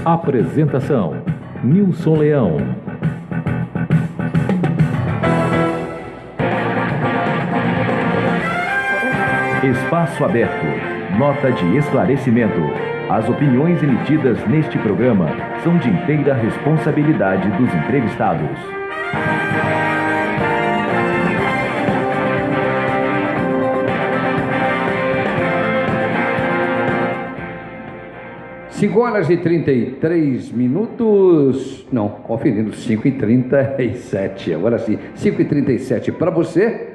Apresentação: Nilson Leão. Espaço aberto. Nota de esclarecimento. As opiniões emitidas neste programa são de inteira responsabilidade dos entrevistados. 5h33, não, conferindo, 5h37, agora sim, 5h37 para você,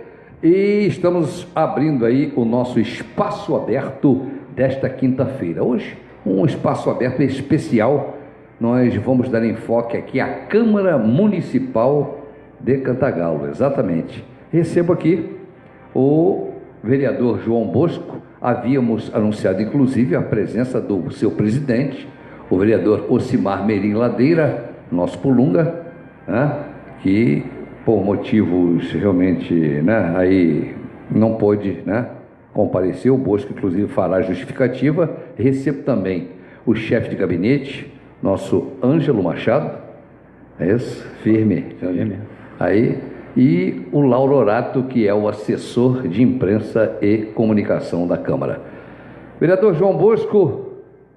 e estamos abrindo aí o nosso espaço aberto desta quinta-feira. Hoje, um espaço aberto especial, nós vamos dar enfoque aqui à Câmara Municipal de Cantagalo, exatamente. Recebo aqui o vereador João Bosco. Havíamos anunciado, inclusive, a presença do seu presidente, o vereador Ocimar Merim Ladeira, nosso Pulunga, né, que, por motivos realmente, né, aí não pôde, né, comparecer. O Bosco, inclusive, fará justificativa. Recebo também o chefe de gabinete, nosso Ângelo Machado, é isso? Firme. Aí. E o Lauro Orato, que é o assessor de imprensa e comunicação da Câmara. Vereador João Bosco,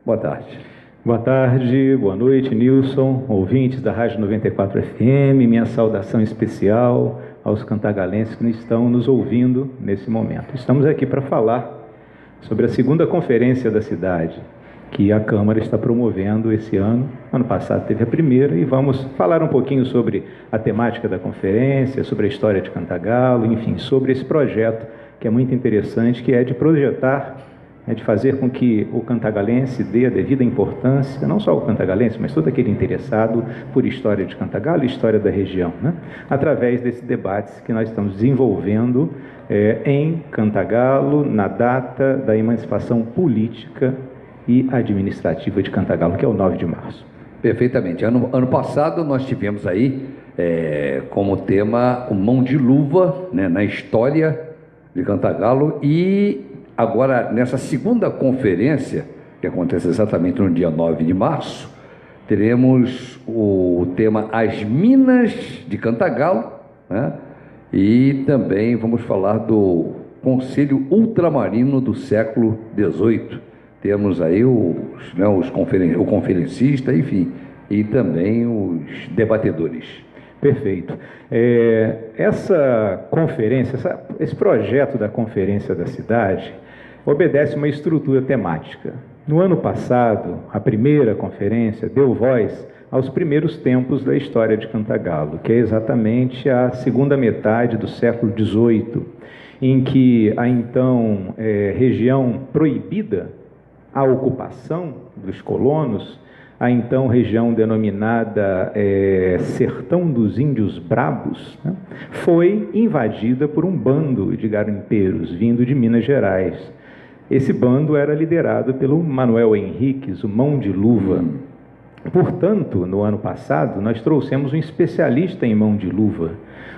boa tarde. Boa tarde, boa noite, Nilson, ouvintes da Rádio 94 FM, minha saudação especial aos cantagalenses que estão nos ouvindo nesse momento. Estamos aqui para falar sobre a segunda conferência da cidade, que a Câmara está promovendo esse ano. Ano passado teve a primeira, e vamos falar um pouquinho sobre a temática da conferência, sobre a história de Cantagalo, enfim, sobre esse projeto que é muito interessante, que é de projetar, de fazer com que o cantagalense dê a devida importância, não só o cantagalense, mas todo aquele interessado por história de Cantagalo e história da região, né? Através desses debates que nós estamos desenvolvendo em Cantagalo, na data da emancipação política e administrativa de Cantagalo, que é o 9 de março. Perfeitamente. Ano passado nós tivemos aí como tema o Mão de Luva, né, na história de Cantagalo, e agora nessa segunda conferência, que acontece exatamente no dia 9 de março, teremos o tema As Minas de Cantagalo, né, e também vamos falar do Conselho Ultramarino do século XVIII. Temos aí o conferencista, enfim, e também os debatedores. Perfeito. Essa conferência, esse projeto da Conferência da Cidade obedece uma estrutura temática. No ano passado, a primeira conferência deu voz aos primeiros tempos da história de Cantagalo, que é exatamente a segunda metade do século XVIII, em que a então região proibida a ocupação dos colonos, a então região denominada Sertão dos Índios Brabos, né, foi invadida por um bando de garimpeiros vindo de Minas Gerais. Esse bando era liderado pelo Manuel Henriques, o Mão de Luva. Portanto, no ano passado, nós trouxemos um especialista em mão de luva,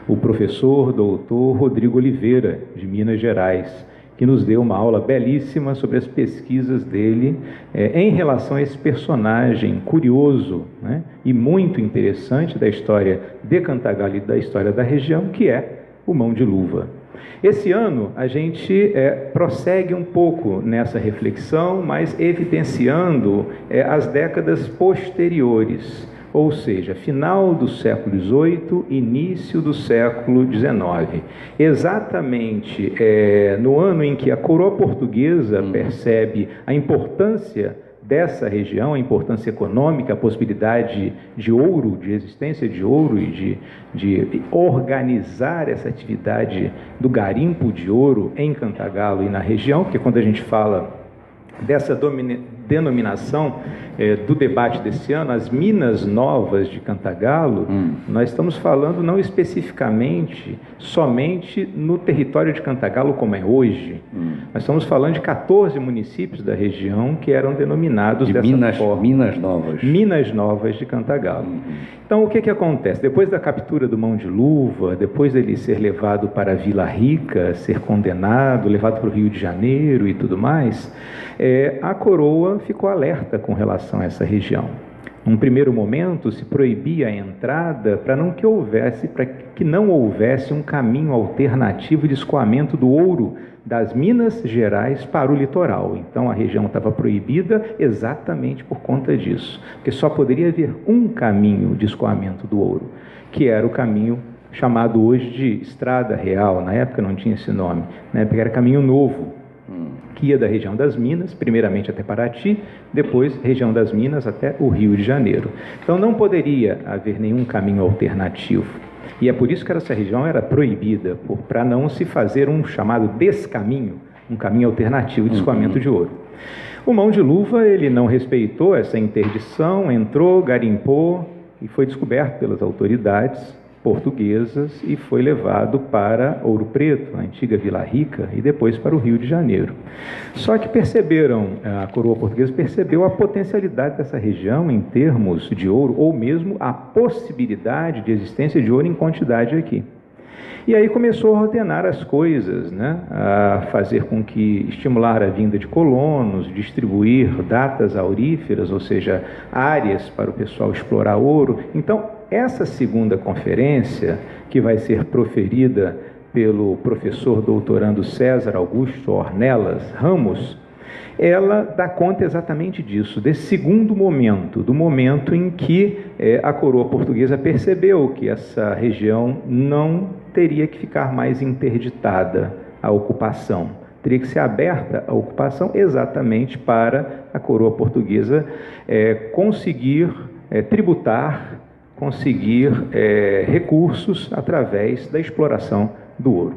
o professor doutor Rodrigo Oliveira, de Minas Gerais, que nos deu uma aula belíssima sobre as pesquisas dele em relação a esse personagem curioso, né, e muito interessante da história de Cantagalo e da história da região, que é o Mão de Luva. Esse ano a gente prossegue um pouco nessa reflexão, mas evidenciando as décadas posteriores, ou seja, final do século XVIII, início do século XIX. Exatamente no ano em que a coroa portuguesa percebe a importância dessa região, a importância econômica, a possibilidade de ouro, de existência de ouro e de organizar essa atividade do garimpo de ouro em Cantagalo e na região, porque quando a gente fala dessa denominação do debate desse ano, as Minas Novas de Cantagalo, nós estamos falando não especificamente somente no território de Cantagalo como é hoje. Nós estamos falando de 14 municípios da região que eram denominados dessa forma. Minas Novas. Minas Novas de Cantagalo. Então, o que acontece? Depois da captura do Mão de Luva, depois dele ser levado para Vila Rica, ser condenado, levado para o Rio de Janeiro e tudo mais, a coroa ficou alerta com relação a essa região. Num primeiro momento, se proibia a entrada para que não houvesse um caminho alternativo de escoamento do ouro das Minas Gerais para o litoral. Então, a região estava proibida exatamente por conta disso, porque só poderia haver um caminho de escoamento do ouro, que era o caminho chamado hoje de Estrada Real. Na época não tinha esse nome, na época era Caminho Novo, que ia da região das Minas, primeiramente até Paraty, depois região das Minas até o Rio de Janeiro. Então não poderia haver nenhum caminho alternativo. E é por isso que essa região era proibida, para não se fazer um chamado descaminho, um caminho alternativo de escoamento de ouro. O Mão de Luva, ele não respeitou essa interdição, entrou, garimpou e foi descoberto pelas autoridades portuguesas e foi levado para Ouro Preto, a antiga Vila Rica, e depois para o Rio de Janeiro. Só que a coroa portuguesa percebeu a potencialidade dessa região em termos de ouro, ou mesmo a possibilidade de existência de ouro em quantidade aqui. E aí começou a ordenar as coisas, né? A fazer com que estimular a vinda de colonos, distribuir datas auríferas, ou seja, áreas para o pessoal explorar ouro. Então, essa segunda conferência, que vai ser proferida pelo professor doutorando César Augusto Ornelas Ramos, ela dá conta exatamente disso, desse segundo momento, do momento em que a coroa portuguesa percebeu que essa região não teria que ficar mais interditada à ocupação, teria que ser aberta à ocupação exatamente para a coroa portuguesa conseguir tributar, conseguir recursos através da exploração do ouro.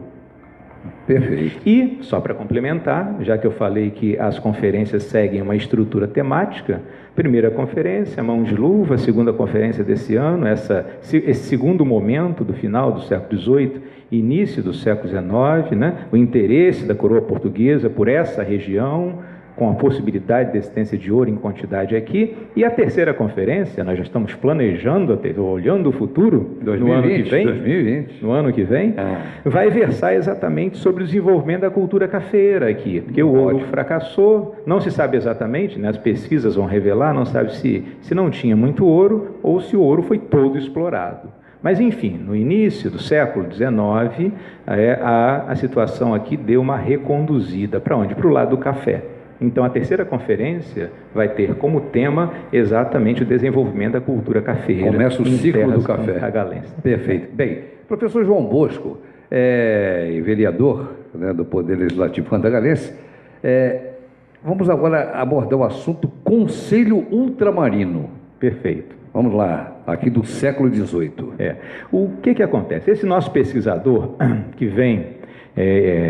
Perfeito. E, só para complementar, já que eu falei que as conferências seguem uma estrutura temática, primeira conferência, Mão de Luva, segunda conferência desse ano, esse segundo momento do final do século XVIII, início do século XIX, né, o interesse da coroa portuguesa por essa região, com a possibilidade de existência de ouro em quantidade aqui. E a terceira conferência, nós já estamos planejando, olhando o futuro, 2020, no ano que vem, 2020. No ano que vem, vai versar exatamente sobre o desenvolvimento da cultura cafeeira aqui, porque o ouro fracassou, não se sabe exatamente, né, as pesquisas vão revelar, não sabe se não tinha muito ouro ou se o ouro foi todo explorado. Mas, enfim, no início do século XIX, a situação aqui deu uma reconduzida. Para onde? Para o lado do café. Então, a terceira conferência vai ter como tema exatamente o desenvolvimento da cultura cafeeira. Começa o ciclo do café. Cantagalense. Perfeito. Bem, professor João Bosco, vereador, né, do Poder Legislativo cantagalense, vamos agora abordar o assunto Conselho Ultramarino. Perfeito. Vamos lá, aqui do século XVIII. O que acontece? Esse nosso pesquisador que vem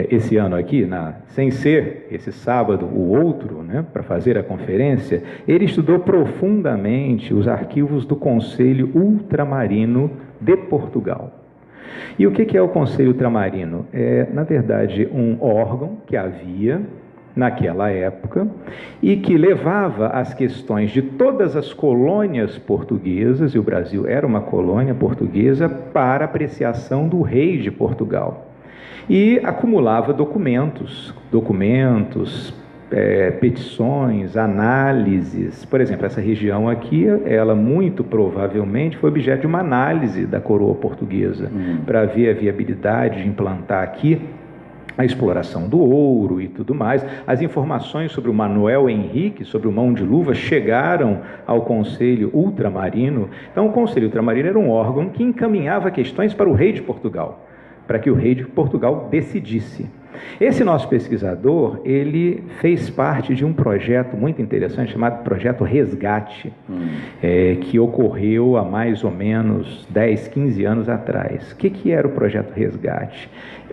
esse ano aqui, sem ser esse sábado o outro, né, para fazer a conferência, ele estudou profundamente os arquivos do Conselho Ultramarino de Portugal. E o que é o Conselho Ultramarino? É, na verdade, um órgão que havia naquela época e que levava as questões de todas as colônias portuguesas, e o Brasil era uma colônia portuguesa, para apreciação do rei de Portugal. E acumulava documentos, petições, análises. Por exemplo, essa região aqui, ela muito provavelmente foi objeto de uma análise da coroa portuguesa, para ver a viabilidade de implantar aqui a exploração do ouro e tudo mais. As informações sobre o Manuel Henrique, sobre o Mão de Luva, chegaram ao Conselho Ultramarino. Então, o Conselho Ultramarino era um órgão que encaminhava questões para o rei de Portugal, para que o rei de Portugal decidisse. Esse nosso pesquisador, ele fez parte de um projeto muito interessante chamado Projeto Resgate, que ocorreu há mais ou menos 10, 15 anos atrás. O que era o Projeto Resgate?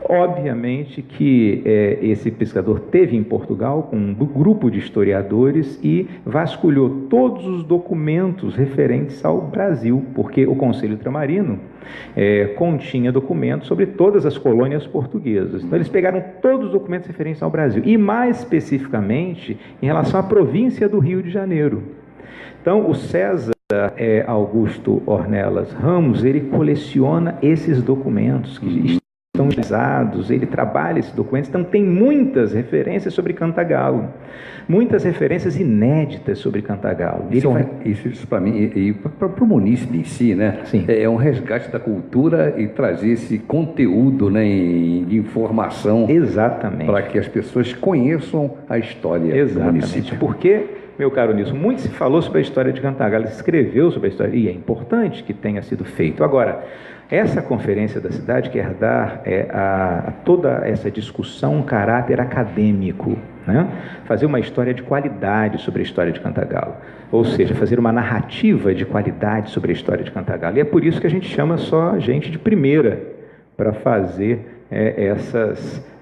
Obviamente que esse pesquisador teve em Portugal com um grupo de historiadores e vasculhou todos os documentos referentes ao Brasil, porque o Conselho Ultramarino continha documentos sobre todas as colônias portuguesas. Então eles pegaram todos os documentos referentes ao Brasil, e mais especificamente em relação à província do Rio de Janeiro. Então o César Augusto Ornelas Ramos, ele coleciona esses documentos que estão utilizados, ele trabalha esses documentos, então tem muitas referências sobre Cantagalo, muitas referências inéditas sobre Cantagalo. Isso para mim, e para o munícipe em si, né? Sim. É um resgate da cultura e trazer esse conteúdo, né, de informação. Exatamente. Para que as pessoas conheçam a história do município. Porque, meu caro Nilson, muito se falou sobre a história de Cantagalo, se escreveu sobre a história, e é importante que tenha sido feito. Agora, essa conferência da cidade quer dar a toda essa discussão um caráter acadêmico, né? Fazer uma história de qualidade sobre a história de Cantagalo, ou seja, fazer uma narrativa de qualidade sobre a história de Cantagalo. E é por isso que a gente chama só gente de primeira para fazer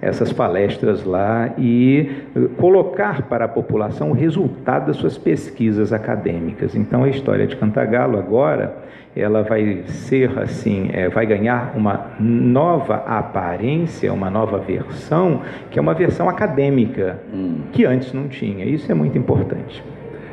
essas palestras lá e colocar para a população o resultado das suas pesquisas acadêmicas. Então a história de Cantagalo agora ela vai ser assim, vai ganhar uma nova aparência, uma nova versão, que é uma versão acadêmica, que antes não tinha. Isso é muito importante.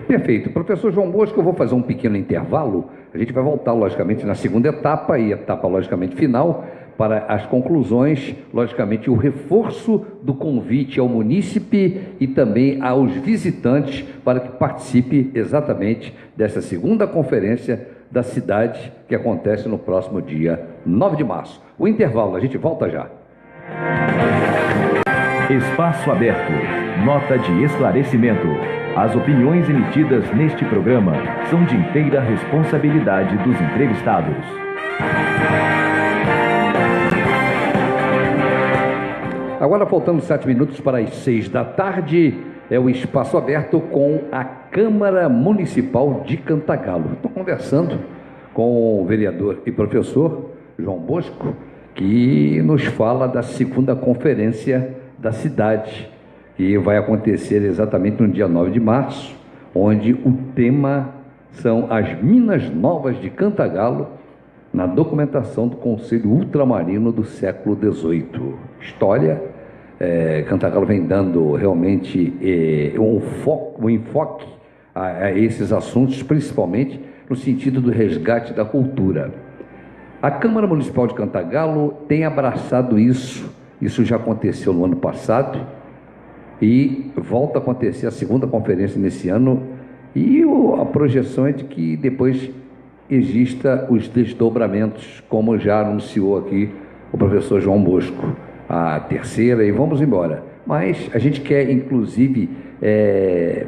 Perfeito. Professor João Bosco, eu vou fazer um pequeno intervalo. A gente vai voltar, logicamente, na segunda etapa e etapa, logicamente, final, para as conclusões, logicamente, o reforço do convite ao munícipe e também aos visitantes para que participe exatamente dessa segunda conferência da cidade que acontece no próximo dia 9 de março. O intervalo, a gente volta já. Espaço aberto. Nota de esclarecimento. As opiniões emitidas neste programa são de inteira responsabilidade dos entrevistados. Agora, faltando 7 minutos para as 6 da tarde, é o Espaço Aberto com a Câmara Municipal de Cantagalo. Estou conversando com o vereador e professor João Bosco, que nos fala da segunda conferência da cidade, que vai acontecer exatamente no dia 9 de março, onde o tema são as Minas Novas de Cantagalo, na documentação do Conselho Ultramarino do século XVIII. História, Cantagalo vem dando realmente um enfoque a esses assuntos, principalmente no sentido do resgate da cultura. A Câmara Municipal de Cantagalo tem abraçado isso já aconteceu no ano passado e volta a acontecer a segunda conferência nesse ano, e a projeção é de que depois exista os desdobramentos, como já anunciou aqui o professor João Bosco, a terceira, e vamos embora. Mas a gente quer, inclusive,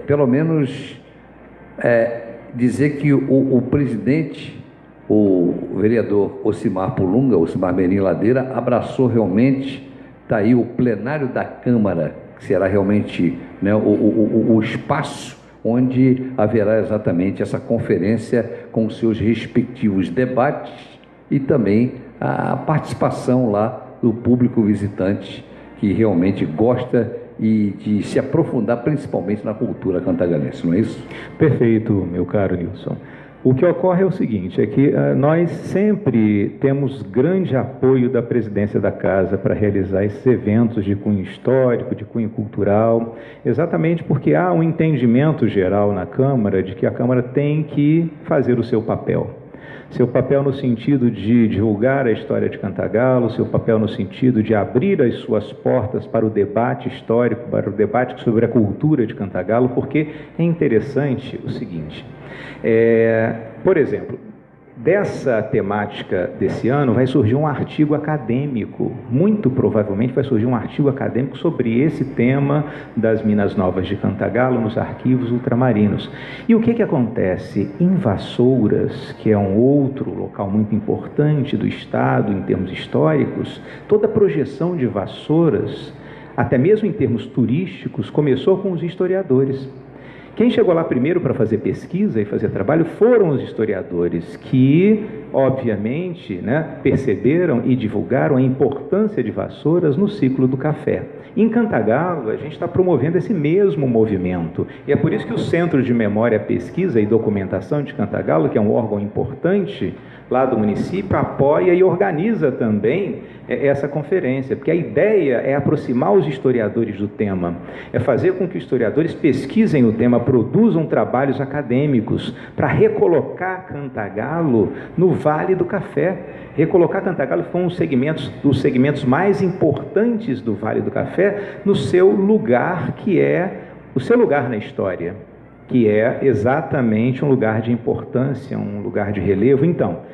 pelo menos dizer que o presidente, o vereador Ocimar Pulunga, Ocimar Merim Ladeira, abraçou realmente, está aí o plenário da Câmara, que será realmente, né, o espaço onde haverá exatamente essa conferência com seus respectivos debates e também a participação lá do público visitante que realmente gosta e de se aprofundar principalmente na cultura cantagalense, não é isso? Perfeito, meu caro Nilson. O que ocorre é o seguinte, é que nós sempre temos grande apoio da presidência da Casa para realizar esses eventos de cunho histórico, de cunho cultural, exatamente porque há um entendimento geral na Câmara de que a Câmara tem que fazer o seu papel. Seu papel no sentido de divulgar a história de Cantagalo, seu papel no sentido de abrir as suas portas para o debate histórico, para o debate sobre a cultura de Cantagalo, porque é interessante o seguinte, por exemplo, dessa temática desse ano vai surgir um artigo acadêmico, muito provavelmente vai surgir um artigo acadêmico sobre esse tema das Minas Novas de Cantagalo nos arquivos ultramarinos. E o que acontece? Em Vassouras, que é um outro local muito importante do estado em termos históricos, toda a projeção de Vassouras, até mesmo em termos turísticos, começou com os historiadores, Quem chegou lá primeiro para fazer pesquisa e fazer trabalho foram os historiadores, que, obviamente, né, perceberam e divulgaram a importância de Vassouras no ciclo do café. Em Cantagalo, a gente está promovendo esse mesmo movimento, e é por isso que o Centro de Memória, Pesquisa e Documentação de Cantagalo, que é um órgão importante lá do município, apoia e organiza também essa conferência, porque a ideia é aproximar os historiadores do tema, é fazer com que os historiadores pesquisem o tema, produzam trabalhos acadêmicos para recolocar Cantagalo no Vale do Café. Recolocar Cantagalo foi um dos segmentos mais importantes do Vale do Café no seu lugar, que é o seu lugar na história, que é exatamente um lugar de importância, um lugar de relevo. Então,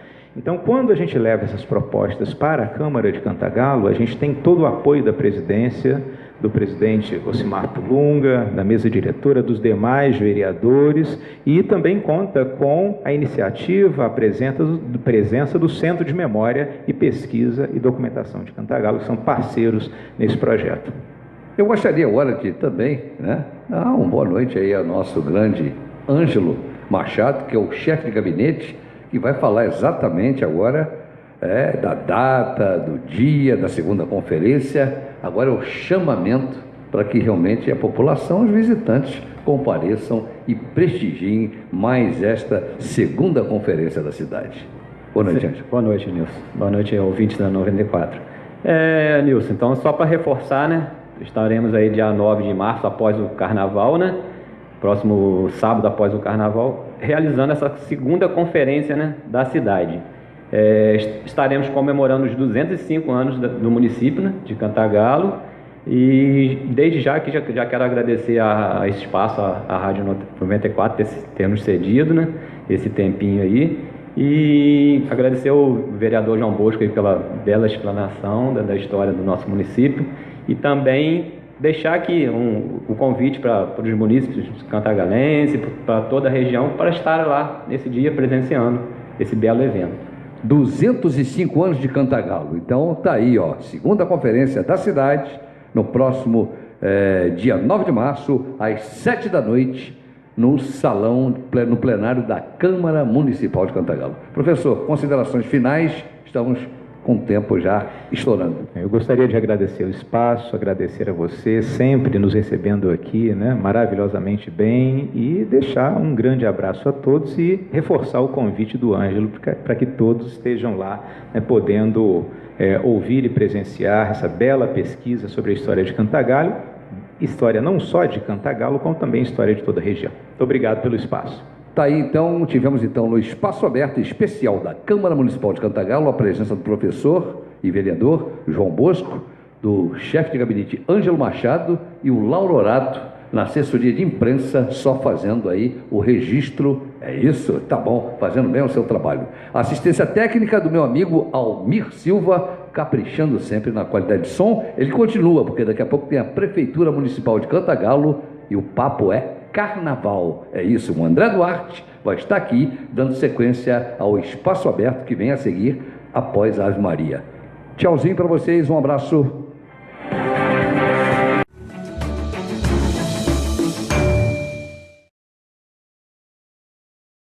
quando a gente leva essas propostas para a Câmara de Cantagalo, a gente tem todo o apoio da presidência, do presidente Ocimar Pulunga, da mesa diretora, dos demais vereadores, e também conta com a iniciativa, a presença do Centro de Memória e Pesquisa e Documentação de Cantagalo, que são parceiros nesse projeto. Eu gostaria agora de também, né, dar uma boa noite aí ao nosso grande Ângelo Machado, que é o chefe de gabinete, que vai falar exatamente agora da data, do dia, da segunda conferência. Agora é o chamamento para que realmente a população, os visitantes, compareçam e prestigiem mais esta segunda conferência da cidade. Boa noite, Ângelo. Boa noite, Nilson. Boa noite, ouvintes da 94. Nilson, então só para reforçar, né? Estaremos aí dia 9 de março, após o Carnaval, né? Próximo sábado após o Carnaval, realizando essa segunda conferência, né, da cidade. Estaremos comemorando os 205 anos do município, né, de Cantagalo, e desde já que já quero agradecer a esse espaço, a Rádio 94, ter nos cedido, né, esse tempinho aí, e agradecer ao vereador João Bosco aí pela bela explanação da história do nosso município, e também deixar aqui o convite para os munícipes cantagalenses, para toda a região, para estar lá nesse dia presenciando esse belo evento. 205 anos de Cantagalo. Então tá aí, ó, segunda conferência da cidade, no próximo dia 9 de março, às 7 da noite, no salão, no plenário da Câmara Municipal de Cantagalo. Professor, considerações finais, estamos com o tempo já estourando. Eu gostaria de agradecer o espaço, agradecer a você, sempre nos recebendo aqui, né, maravilhosamente bem, e deixar um grande abraço a todos e reforçar o convite do Ângelo para que todos estejam lá, né, podendo ouvir e presenciar essa bela pesquisa sobre a história de Cantagalo, história não só de Cantagalo, como também história de toda a região. Muito obrigado pelo espaço. Tá aí, então, tivemos então no espaço aberto especial da Câmara Municipal de Cantagalo a presença do professor e vereador João Bosco, do chefe de gabinete Ângelo Machado e o Lauro Orato na assessoria de imprensa, só fazendo aí o registro. É isso? Tá bom, fazendo bem o seu trabalho. Assistência técnica do meu amigo Almir Silva, caprichando sempre na qualidade de som. Ele continua, porque daqui a pouco tem a Prefeitura Municipal de Cantagalo e o papo é Carnaval. É isso, o André Duarte vai estar aqui dando sequência ao espaço aberto que vem a seguir após a Ave Maria. Tchauzinho para vocês, um abraço.